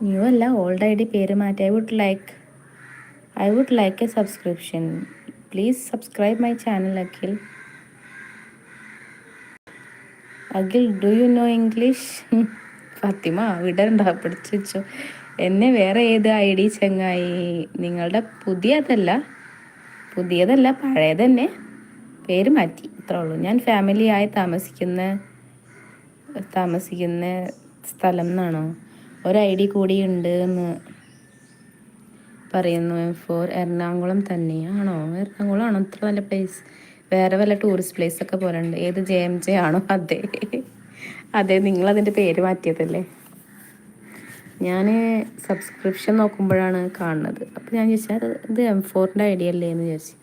New അല്ല, old I D പേര് മാറ്റി. I would like a subscription. Please subscribe my channel Akhil. Akhil, do you know English? Fathima വിടണ്ട, പിടിച്ചു വെച്ചോ എന്നെ. വേറെ ഏത് ഐ ഡി ചങ്ങായി? നിങ്ങളുടെ പുതിയതല്ല പഴയതന്നെ, പേര് മാറ്റി, അത്രേ ഉള്ളൂ. ഞാൻ ഫാമിലിയായി താമസിക്കുന്ന സ്ഥലം എന്നാണോ? ഒരു ഐ ഡി കൂടി ഉണ്ട് എന്ന് പറയുന്നു. എറണാകുളം തന്നെയാണോ? എറണാകുളം ആണോ ഇത്ര നല്ല പ്ലേസ്? വേറെ വല്ല ടൂറിസ്റ്റ് പ്ലേസ് ഒക്കെ പോലെ ഉണ്ട്. ഏത് JMJ ആണോ? അതെ അതെ, നിങ്ങളതിൻ്റെ പേര് മാറ്റിയതല്ലേ. ഞാൻ സബ്സ്ക്രിപ്ഷൻ നോക്കുമ്പോഴാണ് കാണുന്നത്. അപ്പോൾ ഞാൻ ചോദിച്ചാൽ ഇത് M4ൻ്റെ ഐഡിയ അല്ലേ എന്ന് വിചാരിച്ചു.